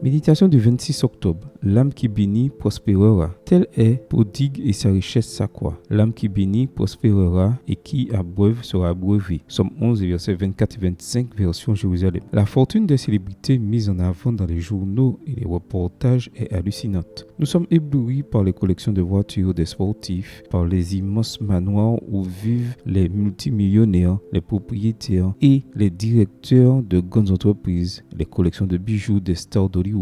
Méditation du 26 octobre. L'âme qui bénit prospérera. Tel est prodigue et sa richesse s'accroît. L'âme qui bénit prospérera et qui abreuve sera abreuvée. Somme 11, versets 24 et 25, version Jérusalem. La fortune des célébrités mise en avant dans les journaux et les reportages est hallucinante. Nous sommes éblouis par les collections de voitures des sportifs, par les immenses manoirs où vivent les multimillionnaires, les propriétaires et les directeurs de grandes entreprises, les collections de bijoux des stars d'Hollywood.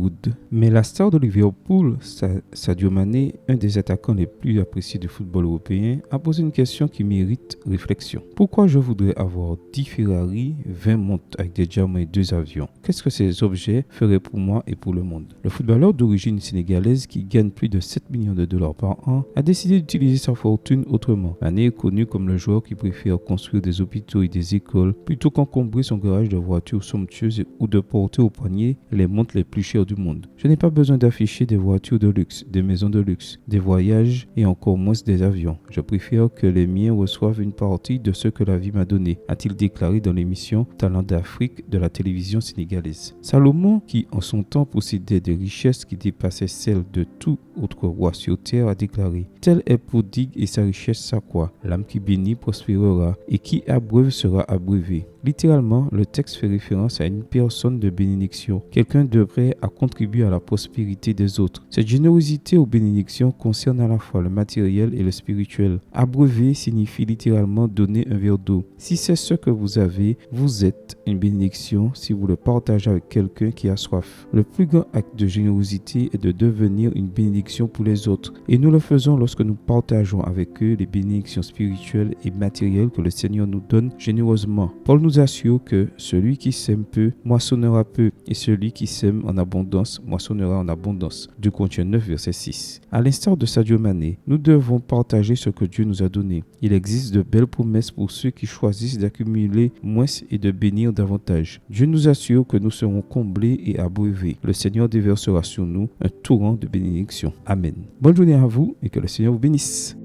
Mais la star de Liverpool, Sadio Mané, un des attaquants les plus appréciés du football européen, a posé une question qui mérite réflexion. Pourquoi je voudrais avoir 10 Ferrari, 20 montres avec des diamants et 2 avions? Qu'est-ce que ces objets feraient pour moi et pour le monde? Le footballeur d'origine sénégalaise qui gagne plus de 7 millions de dollars par an a décidé d'utiliser sa fortune autrement. Mané est connu comme le joueur qui préfère construire des hôpitaux et des écoles plutôt qu'encombrer son garage de voitures somptueuses ou de porter au poignet les montres les plus chères du monde. Je n'ai pas besoin d'afficher des voitures de luxe, des maisons de luxe, des voyages et encore moins des avions. Je préfère que les miens reçoivent une partie de ce que la vie m'a donné, a-t-il déclaré dans l'émission Talents d'Afrique de la télévision sénégalaise. Salomon, qui en son temps possédait des richesses qui dépassaient celles de tout autre roi sur terre, a déclaré: Tel est prodigue et sa richesse s'accroît. L'âme qui bénit prospérera et qui abreuve sera abreuvée. Littéralement, le texte fait référence à une personne de bénédiction, quelqu'un de prêt à contribuer à la prospérité des autres. Cette générosité aux bénédictions concerne à la fois le matériel et le spirituel. Abreuver signifie littéralement donner un verre d'eau. Si c'est ce que vous avez, vous êtes une bénédiction si vous le partagez avec quelqu'un qui a soif. Le plus grand acte de générosité est de devenir une bénédiction pour les autres. Et nous le faisons lorsque nous partageons avec eux les bénédictions spirituelles et matérielles que le Seigneur nous donne généreusement. Paul nous assure que celui qui sème peu moissonnera peu et celui qui sème en abondance moissonnera en abondance. 2 Corinthiens 9, verset 6. À l'instar de Sadio Mané, nous devons partager ce que Dieu nous a donné. Il existe de belles promesses pour ceux qui choisissent d'accumuler moins et de bénir davantage. Dieu nous assure que nous serons comblés et abreuvés. Le Seigneur déversera sur nous un torrent de bénédictions. Amen. Bonne journée à vous et que le Seigneur vous bénisse.